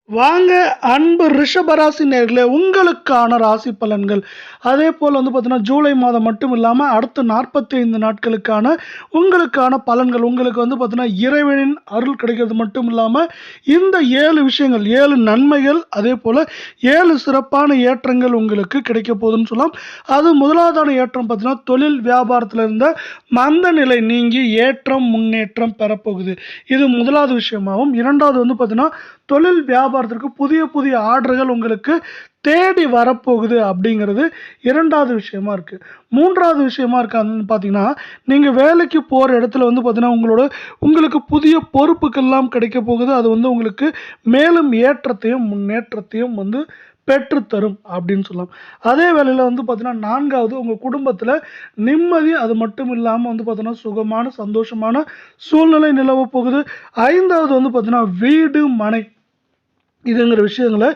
வாங்க அன்பு ரிஷபராசி நேர்களே, உங்களுக்கான ராசி பலன்கள். அதே போல் பார்த்தீங்கன்னா ஜூலை மாதம் மட்டும் இல்லாமல் அடுத்த 45 நாட்களுக்கான உங்களுக்கான பலன்கள் உங்களுக்கு பார்த்தீங்கன்னா இறைவனின் அருள் கிடைக்கிறது மட்டும் இல்லாமல் இந்த 7 விஷயங்கள் 7 நன்மைகள் அதே போல் 7 சிறப்பான ஏற்றங்கள் உங்களுக்கு கிடைக்க போகுதுன்னு சொல்லலாம். அது முதலாவதான ஏற்றம் பார்த்தீங்கன்னா தொழில் வியாபாரத்தில் இருந்த மந்த நிலை நீங்கி ஏற்றம் முன்னேற்றம் பெறப்போகுது. இது முதலாவது விஷயமாகவும், இரண்டாவது பார்த்தீங்கன்னா தொழில் வியாபாரத்திற்கு புதிய புதிய ஆர்டர்கள் உங்களுக்கு தேடி வரப்போகுது அப்படிங்கிறது இரண்டாவது விஷயமா இருக்குது. மூன்றாவது விஷயமா இருக்கான்னு பார்த்தீங்கன்னா, நீங்கள் வேலைக்கு போகிற இடத்துல பார்த்தீங்கன்னா உங்களுக்கு புதிய பொறுப்புக்கெல்லாம் கிடைக்க போகுது. அது உங்களுக்கு மேலும் ஏற்றத்தையும் முன்னேற்றத்தையும் பெற்றுத்தரும் அப்படின்னு சொல்லலாம். அதே வேளையில் பார்த்தீங்கன்னா நான்காவது உங்கள் குடும்பத்தில் நிம்மதி, அது மட்டும் இல்லாமல் பார்த்தீங்கன்னா சுகமான சந்தோஷமான சூழ்நிலை நிலவ போகுது. ஐந்தாவது பார்த்தீங்கன்னா வீடு மனை இதுங்கிற விஷயங்களை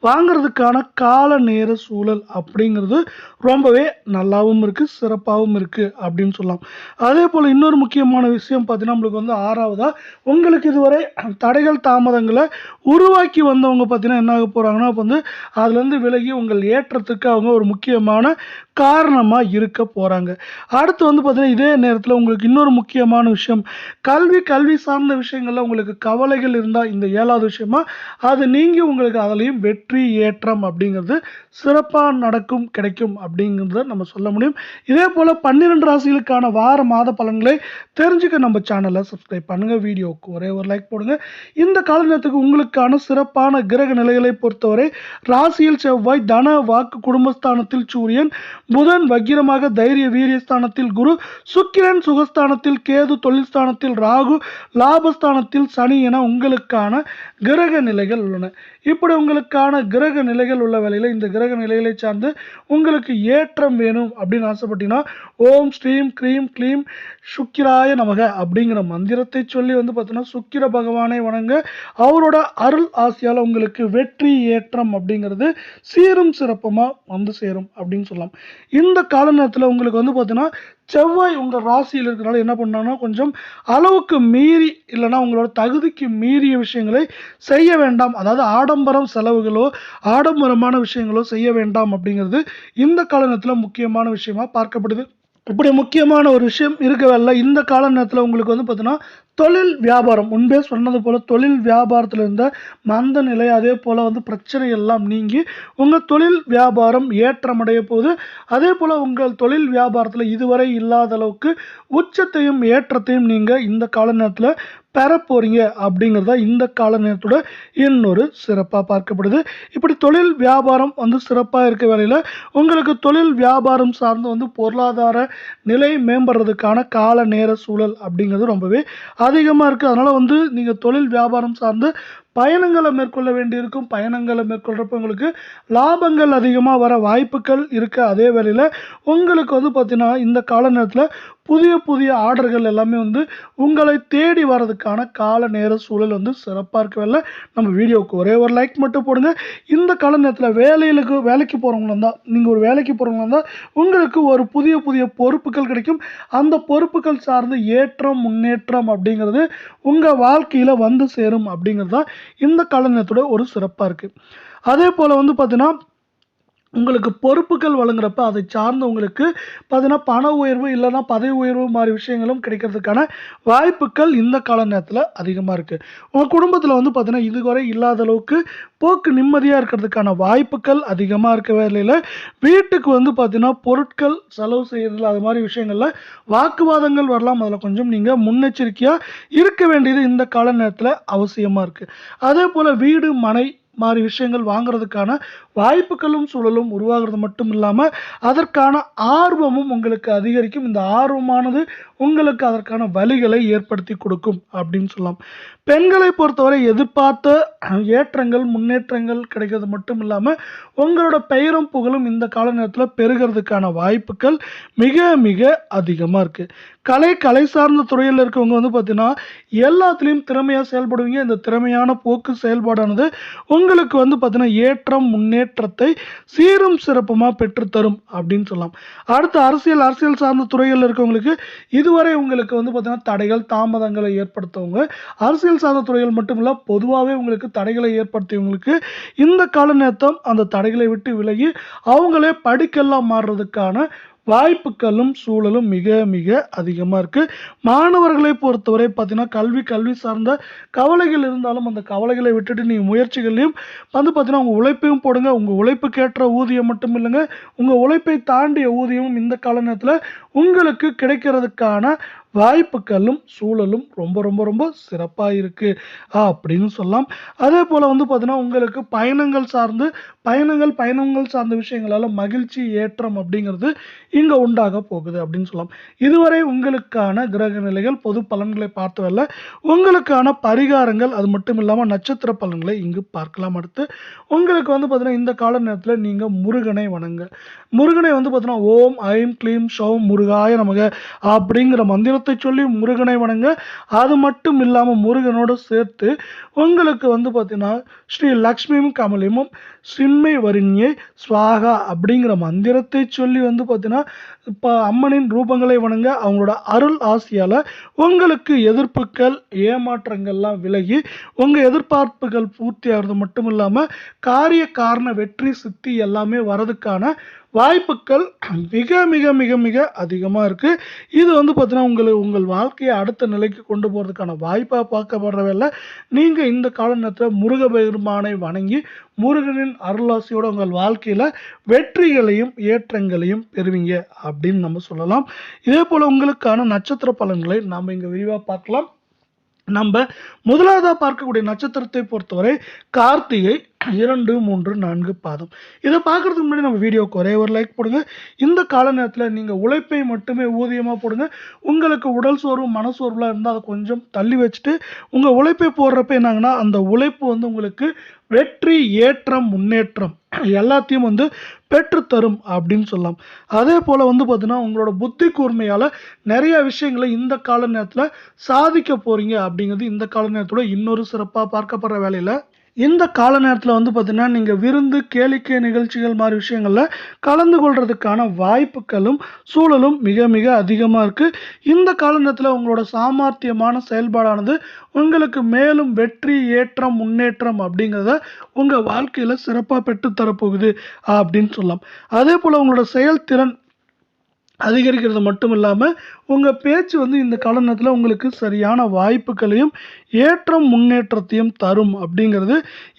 வாங்கிறதுக்கான கால நேர சூழல் அப்படிங்கிறது ரொம்பவே நல்லாவும் இருக்குது, சிறப்பாகவும் இருக்குது அப்படின்னு சொல்லலாம். அதே போல் இன்னொரு முக்கியமான விஷயம் பார்த்தீங்கன்னா நம்மளுக்கு ஆறாவதாக உங்களுக்கு இதுவரை தடைகள் தாமதங்களை உருவாக்கி வந்தவங்க பார்த்தீங்கன்னா என்ன ஆக போகிறாங்கன்னா அதுலேருந்து விலகி உங்கள் ஏற்றத்துக்கு அவங்க ஒரு முக்கியமான காரணமாக இருக்க போகிறாங்க. அடுத்து பார்த்தீங்கன்னா இதே நேரத்தில் உங்களுக்கு இன்னொரு முக்கியமான விஷயம், கல்வி சார்ந்த விஷயங்கள்ல உங்களுக்கு கவலைகள் இருந்தால் இந்த 7வது விஷயமா அது நீங்கி உங்களுக்கு அதுலேயும் வெற்றி ஏற்றம் அப்படிங்கிறது சிறப்பாக நடக்கும், கிடைக்கும் அப்படிங்கிறத நம்ம சொல்ல முடியும். இதே போல் 12 ராசிகளுக்கான வார மாத பலன்களை தெரிஞ்சுக்க நம்ம சேனலை சப்ஸ்கிரைப் பண்ணுங்கள். வீடியோவுக்கு ஒரே ஒரு லைக் போடுங்க. இந்த கால நேரத்துக்கு உங்களுக்கான சிறப்பான கிரக நிலைகளை பொறுத்தவரை ராசியில் செவ்வாய், தன வாக்கு குடும்பஸ்தானத்தில் சூரியன், புதன் வக்கிரமாக தைரிய வீரியஸ்தானத்தில் குரு, சுக்கிரன் சுகஸ்தானத்தில் கேது, தொழில் ஸ்தானத்தில் ராகு, லாபஸ்தானத்தில் சனி என உங்களுக்கான கிரக நிலைகள் உள்ளன. இப்படி உங்களுக்கான கிரக நிலைகள் உள்ள வேளையில் இந்த கிரக நிலைகளை சார்ந்து உங்களுக்கு ஏற்றம் வேணும் அப்படின்னு ஆசைப்பட்டீங்கன்னா ஓம் ஸ்ரீம் க்ரீம் க்ளீம் சுக்கிராய நமக அப்படிங்கிற மந்திரத்தை சொல்லி பார்த்தீங்கன்னா சுக்கிர பகவானை வணங்க அவரோட அருள் ஆசையால் உங்களுக்கு வெற்றி ஏற்றம் அப்படிங்கிறது சீரும் சிறப்புமாக சேரும் அப்படின்னு சொல்லலாம். இந்த கால நேரத்தில் உங்களுக்கு பார்த்தீங்கன்னா செவ்வாய் உங்கள் ராசியில் இருக்கிறனால என்ன பண்ணாங்கன்னா கொஞ்சம் அளவுக்கு மீறி இல்லைன்னா உங்களோட தகுதிக்கு மீறிய விஷயங்களை செய்ய வேண்டாம். அதாவது ஆடம்பரம் செலவுகளோ ஆடம்பரமான விஷயங்களோ செய்ய வேண்டாம் அப்படிங்கிறது இந்த கால நேரத்தில் முக்கியமான விஷயமா பார்க்கப்படுது. இப்படி முக்கியமான ஒரு விஷயம் இருக்கவில்லை. இந்த கால நேரத்தில் உங்களுக்கு பார்த்தீங்கன்னா தொழில் வியாபாரம் முன்பே சொன்னது போல் தொழில் வியாபாரத்தில் இருந்த மந்த நிலை அதே போல் பிரச்சனை எல்லாம் நீங்கி உங்கள் தொழில் வியாபாரம் ஏற்றமடைய போகுது. அதே போல் உங்கள் தொழில் வியாபாரத்தில் இதுவரை இல்லாத அளவுக்கு உச்சத்தையும் ஏற்றத்தையும் நீங்கள் இந்த கால நேரத்தில் பெற போகிறீங்க அப்படிங்கிறதா இந்த கால நேரத்தோட இன்னொரு சிறப்பாக பார்க்கப்படுது. இப்படி தொழில் வியாபாரம் சிறப்பாக இருக்க வேளையில் உங்களுக்கு தொழில் வியாபாரம் சார்ந்து பொருளாதார நிலை மேம்படுறதுக்கான கால நேர சூழல் அப்படிங்கிறது ரொம்பவே அதிகமாக இருக்குது. அதனால் நீங்கள் தொழில் வியாபாரம் சார்ந்து பயணங்களை மேற்கொள்ள வேண்டியிருக்கும். பயணங்களை மேற்கொள்கிறப்ப உங்களுக்கு லாபங்கள் அதிகமாக வர வாய்ப்புகள் இருக்குது. அதே வேளையில் உங்களுக்கு பார்த்தீங்கன்னா இந்த கால நேரத்தில் புதிய புதிய ஆர்டர்கள் எல்லாமே உங்களை தேடி வர்றதுக்கான கால நேர சூழல் சிறப்பாக இருக்கவில்லை. நம்ம வீடியோவுக்கு ஒரே ஒரு லைக் மட்டும் போடுங்க. இந்த கால நேரத்தில் வேலைக்கு போகிறவங்களா இருந்தால் நீங்கள் ஒரு வேலைக்கு போகிறவங்களா இருந்தால் உங்களுக்கு ஒரு புதிய புதிய பொறுப்புகள் கிடைக்கும். அந்த பொறுப்புகள் சார்ந்து ஏற்றம் முன்னேற்றம் அப்படிங்கிறது உங்கள் வாழ்க்கையில் சேரும் அப்படிங்கிறது தான் இந்த கால நேரத்தோட ஒரு சிறப்பாக இருக்குது. அதே போல் பார்த்தீங்கன்னா உங்களுக்கு பொறுப்புகள் வழங்குறப்ப அதை சார்ந்து உங்களுக்கு பார்த்தீங்கன்னா பண உயர்வு இல்லைன்னா பதவி உயர்வு மாதிரி விஷயங்களும் கிடைக்கிறதுக்கான வாய்ப்புகள் இந்த கால நேரத்தில் அதிகமாக இருக்குது. உங்கள் குடும்பத்தில் பார்த்தீங்கன்னா இதுவரை இல்லாத அளவுக்கு போக்கு நிம்மதியாக இருக்கிறதுக்கான வாய்ப்புகள் அதிகமாக இருக்க வேலையில் வீட்டுக்கு பார்த்தீங்கன்னா பொருட்கள் செலவு செய்யறதுல அது மாதிரி விஷயங்களில் வாக்குவாதங்கள் வரலாம். அதில் கொஞ்சம் நீங்கள் முன்னெச்சரிக்கையாக இருக்க வேண்டியது இந்த கால நேரத்தில் அவசியமாக இருக்குது. அதே போல் வீடு மனை மாதிரி விஷயங்கள் வாங்குறதுக்கான வாய்ப்புகளும் சூழலும் உருவாகிறது மட்டும் இல்லாமல் அதற்கான ஆர்வமும் உங்களுக்கு அதிகரிக்கும். இந்த ஆர்வமானது உங்களுக்கு அதற்கான வழிகளை ஏற்படுத்தி கொடுக்கும் அப்படின்னு சொல்லலாம். பெண்களை பொறுத்தவரை எதிர்பார்த்த ஏற்றங்கள் முன்னேற்றங்கள் கிடைக்கிறது மட்டும் இல்லாமல் உங்களோட பெயரும் புகழும் இந்த கால நேரத்தில் பெருகிறதுக்கான வாய்ப்புகள் மிக மிக அதிகமாக இருக்குது. கலை சார்ந்த துறையில் இருக்கவங்க வந்து பார்த்தீங்கன்னா எல்லாத்துலேயும் திறமையாக செயல்படுவீங்க. இந்த திறமையான போக்கு செயல்பாடானது உங்களுக்கு வந்து பார்த்தீங்கன்னா ஏற்றம் முன்னேற்றத்தை சீரும் சிறப்புமாக பெற்றுத்தரும் அப்படின்னு சொல்லலாம். அடுத்து அரசியல் சார்ந்த துறையில் இருக்கவங்களுக்கு இதுவரை உங்களுக்கு வந்து பார்த்தீங்கன்னா தடைகள் தாமதங்களை ஏற்படுத்தவங்க, அரசியல் சார்ந்த துறைகள் மட்டும் இல்லை பொதுவாகவே உங்களுக்கு தடைகளை ஏற்படுத்தியவங்களுக்கு இந்த கால நேரத்தம் அந்த தடைகளை விட்டு விலகி அவங்களே படிக்கெல்லாம் மாறுறதுக்கான வாய்ப்புகளும் சூழலும் மிக மிக அதிகமாக இருக்குது. மாணவர்களை பொறுத்தவரை பார்த்தீங்கன்னா கல்வி சார்ந்த கவலைகள் இருந்தாலும் அந்த கவலைகளை விட்டுட்டு நீங்கள் முயற்சிகளையும் வந்து பார்த்தீங்கன்னா உங்கள் உழைப்பையும் போடுங்க. உங்கள் உழைப்புக்கேற்ற ஊதியம் மட்டும் இல்லைங்க, உங்கள் உழைப்பை தாண்டிய ஊதியமும் இந்த கால நேரத்தில் உங்களுக்கு கிடைக்கிறதுக்கான வாய்ப்புகளும் சூழலும் ரொம்ப ரொம்ப ரொம்ப சிறப்பாக இருக்குது அப்படின்னு சொல்லலாம். அதே போல் வந்து பார்த்தீங்கன்னா உங்களுக்கு பயணங்கள் சார்ந்த விஷயங்களால் மகிழ்ச்சி ஏற்றம் அப்படிங்கிறது இங்கே உண்டாக போகுது அப்படின்னு சொல்லலாம். இதுவரை உங்களுக்கான கிரக நிலைகள் பொது பலன்களை பார்த்தவல்ல, உங்களுக்கான பரிகாரங்கள் அது மட்டும் இல்லாமல் நட்சத்திர பலன்களை இங்கு பார்க்கலாம். அடுத்து உங்களுக்கு வந்து பார்த்தீங்கன்னா இந்த கால நேரத்தில் நீங்கள் முருகனை வந்து பார்த்தீங்கன்னா ஓம் ஐம் க்ளீம் ஷௌம் முருகாய நமக அப்படிங்கிற மந்திரத்தை சொல்லி முருகனை வணங்க. அது மட்டும் இல்லாமல் முருகனோடு சேர்த்து உங்களுக்கு வந்து பார்த்தீங்கன்னா ஸ்ரீ லக்ஷ்மியும் கமலியும் சின்மை வரிஞை ஸ்வாகா அப்படிங்கிற மந்திரத்தை சொல்லி வந்து பார்த்தீங்கன்னா இப்போ அம்மனின் ரூபங்களை வணங்க. அவங்களோட அருள் ஆசியால் உங்களுக்கு எதிர்ப்புகள் ஏமாற்றங்கள்லாம் விலகி உங்கள் எதிர்பார்ப்புகள் பூர்த்தி ஆகிறது மட்டும் இல்லாமல் காரண வெற்றி சித்தி எல்லாமே வரதுக்கான வாய்ப்புகள் மிக மிக மிக மிக அதிகமாக இருக்குது. இது வந்து பார்த்தீங்கன்னா உங்கள் வாழ்க்கையை அடுத்த நிலைக்கு கொண்டு போகிறதுக்கான வாய்ப்பாக பார்க்கப்படுறதில்ல. நீங்கள் இந்த கால நேரத்தில் முருகபெருமானை வணங்கி முருகனின் அருளாசியோட உங்கள் வாழ்க்கையில் வெற்றிகளையும் ஏற்றங்களையும் பெறுவீங்க அப்படின்னு நம்ம சொல்லலாம். இதே போல் உங்களுக்கான நட்சத்திர பலன்களை நாம் இங்கே விரிவாக பார்க்கலாம். நம்ம முதலாவதாக பார்க்கக்கூடிய நட்சத்திரத்தை பொறுத்தவரை கார்த்திகை 2, 3, 4 பாதம். இதை பார்க்கறதுக்கு முன்னாடி நம்ம வீடியோக்கு ஒரே ஒரு லைக் போடுங்க. இந்த கால நேரத்தில் நீங்கள் உழைப்பை மட்டுமே ஊதியமாக போடுங்க. உங்களுக்கு உடல் சோர்வு மனசோர்வுலாம் இருந்தால் அதை கொஞ்சம் தள்ளி வச்சுட்டு உங்கள் உழைப்பை போடுறப்ப என்னாங்கன்னா அந்த உழைப்பு வந்து உங்களுக்கு வெற்றி ஏற்றம் முன்னேற்றம் எல்லாத்தையும் வந்து பெற்றுத்தரும் அப்படின்னு சொல்லலாம். அதே போல் வந்து பார்த்தீங்கன்னா உங்களோட புத்தி கூர்மையால் நிறைய விஷயங்களை இந்த கால நேரத்தில் சாதிக்க போகிறீங்க அப்படிங்கிறது இந்த கால நேரத்தோட இன்னொரு சிறப்பாக பார்க்கப்படுற வேலையில். இந்த கால நேரத்தில் வந்து பார்த்தீங்கன்னா நீங்கள் விருந்து கேளிக்கை நிகழ்ச்சிகள் மாதிரி விஷயங்களில் கலந்து கொள்றதுக்கான வாய்ப்புகளும் சூழலும் மிக மிக அதிகமாக இருக்குது. இந்த கால நேரத்தில் உங்களோட சாமர்த்தியமான செயல்பாடானது உங்களுக்கு மேலும் வெற்றி ஏற்றம் முன்னேற்றம் அப்படிங்கிறத உங்கள் வாழ்க்கையில் சிறப்பாக பெற்றுத்தரப்போகுது அப்படின்னு சொல்லலாம். அதே போல் உங்களோட செயல்திறன் அதிகரிக்கிறது மட்டும் இல்லாமல் உங்கள் பேச்சு வந்து இந்த கால நேரத்தில் உங்களுக்கு சரியான வாய்ப்புகளையும் ஏற்றம் முன்னேற்றத்தையும் தரும் அப்படிங்கிறது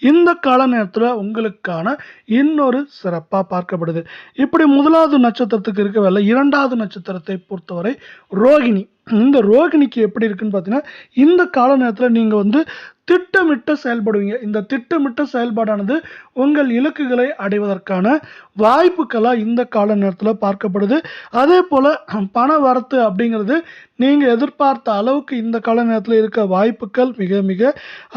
இந்த கால நேரத்தில் உங்களுக்கான இன்னொரு சிறப்பாக பார்க்கப்படுது. இப்படி முதலாவது நட்சத்திரத்துக்கு இருக்கவில்லை. இரண்டாவது நட்சத்திரத்தை பொறுத்தவரை ரோகிணி. இந்த ரோகிணிக்கு எப்படி இருக்குன்னு பார்த்தீங்கன்னா இந்த கால நேரத்தில் நீங்கள் வந்து திட்டமிட்ட செயல்படுவீங்க. இந்த திட்டமிட்ட செயல்பாடானது உங்கள் இலக்குகளை அடைவதற்கான வாய்ப்புகளாக இந்த கால நேரத்தில் பார்க்கப்படுது. அதே போல் பண வரத்து அப்படிங்கிறது நீங்கள் எதிர்பார்த்த அளவுக்கு இந்த கால நேரத்தில் இருக்க வாய்ப்புகள் மிக மிக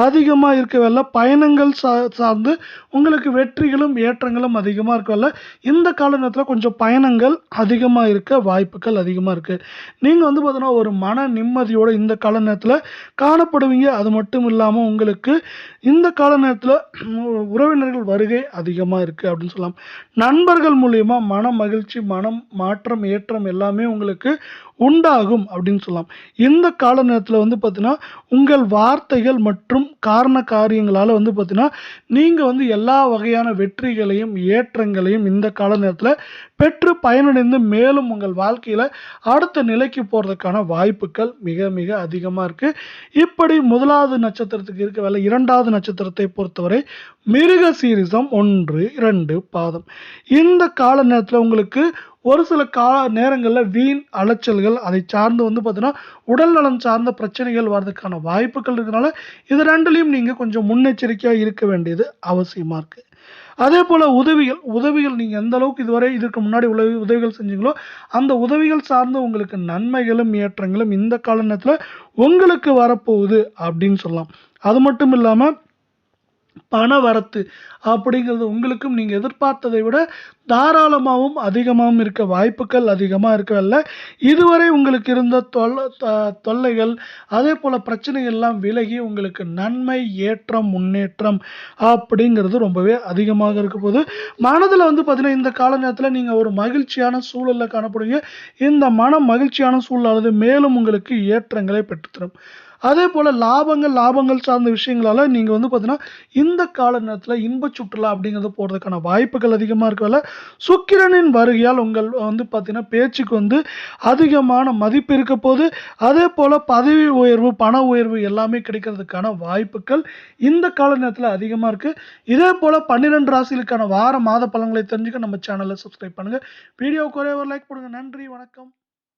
அதிகமாக இருக்கவில்லை. பயணங்கள் சார்ந்து உங்களுக்கு வெற்றிகளும் ஏற்றங்களும் அதிகமாக இருக்கவில்லை. இந்த கால நேரத்தில் கொஞ்சம் பயணங்கள் அதிகமாக இருக்க வாய்ப்புகள் அதிகமாக இருக்குது. நீங்கள் வந்து பார்த்தீங்கன்னா ஒரு மன நிம்மதியோடு இந்த கால நேரத்தில் காணப்படுவீங்க. அது மட்டும் இல்லாமல் உங்களுக்கு இந்த கால நேரத்தில் உறவினர்கள் வருகை அதிகமாக இருக்குது அப்படின்னு சொல்லலாம். நண்பர்கள் மூலியமா மன மகிழ்ச்சி மனம் மாற்றம் ஏற்றம் எல்லாமே உங்களுக்கு உண்டாகும் அப்படின்னு சொல்லலாம். இந்த கால நேரத்தில் வந்து பார்த்தீங்கன்னா உங்கள் வார்த்தைகள் மற்றும் காரியங்களால் வந்து பார்த்தீங்கன்னா நீங்கள் வந்து எல்லா வகையான வெற்றிகளையும் ஏற்றங்களையும் இந்த கால நேரத்தில் பெற்று பயனடைந்து மேலும் உங்கள் வாழ்க்கையில் அடுத்த நிலைக்கு போகிறதுக்கான வாய்ப்புகள் மிக மிக அதிகமாக இருக்குது. இப்படி முதலாவது நட்சத்திரத்துக்கு இருக்க வேலை. இரண்டாவது நட்சத்திரத்தை பொறுத்தவரை மிருக சீரிசம் 1, 2 பாதம். இந்த கால நேரத்தில் உங்களுக்கு ஒரு சில நேரங்களில் வீண் அலைச்சல்கள் அதை சார்ந்து வந்து பார்த்தீங்கன்னா உடல் நலம் சார்ந்த பிரச்சனைகள் வர்றதுக்கான வாய்ப்புகள் இருக்கிறதுனால இது ரெண்டுலையும் நீங்கள் கொஞ்சம் முன்னெச்சரிக்கையாக இருக்க வேண்டியது அவசியமாக இருக்குது. அதே போல் உதவிகள் நீங்கள் எந்த அளவுக்கு இதுவரை இதுக்கு முன்னாடி உதவிகள் செஞ்சீங்களோ அந்த உதவிகள் சார்ந்த உங்களுக்கு நன்மைகளும் ஏற்றங்களும் இந்த கால நேரத்தில் உங்களுக்கு வரப்போகுது அப்படின்னு சொல்லலாம். அது மட்டும் இல்லாமல் பண வரத்து அப்படிங்கிறது உங்களுக்கும் நீங்க எதிர்பார்த்ததை விட தாராளமாவும், அதிகமாவும் இருக்க வாய்ப்புகள் அதிகமா இருக்கல்ல. இதுவரை உங்களுக்கு இருந்த தொல்லைகள், அதேபோல பிரச்சனைகள்லாம் விலகி உங்களுக்கு நன்மை, ஏற்றம், முன்னேற்றம் அப்படிங்கிறது ரொம்பவே அதிகமாக இருக்க போது. மனதுல வந்து பார்த்தீங்கன்னா, இந்த கால நேரத்தில நீங்க ஒரு மகிழ்ச்சியான சூழல்ல காணப்படுவீங்க. இந்த மனம் மகிழ்ச்சியான சூழலானது மேலும் உங்களுக்கு ஏற்றங்களை பெற்றுத்தரும். அதேபோல லாபங்கள் சார்ந்த விஷயங்களால நீங்க வந்து பார்த்தீங்கன்னா, இந்த கால நேரத்தில இன்ப சுற்றுலா அப்படிங்கிறது போறதுக்கான வாய்ப்புகள் அதிகமா இருக்கறதால, சுக்கிரனின் வருகையால் உங்கள் வந்து பார்த்தீங்கன்னா, பேச்சுக்கு வந்து அதிகமான மதிப்பு இருக்க போது. அதேபோல பதவி உயர்வு, பண உயர்வு எல்லாமே கிடைக்கிறதுக்கான வாய்ப்புகள் இந்த கால நேரத்தில அதிகமா இருக்கு. இதேபோல 12 ராசிகளுக்கான வார, மாத பலன்களை தெரிஞ்சுக்க நம்ம சேனல சப்ஸ்கிரைப் பண்ணுங்க. வீடியோவுக்கு ஒரே ஒரு லைக் போடுங்க. நன்றி, வணக்கம்.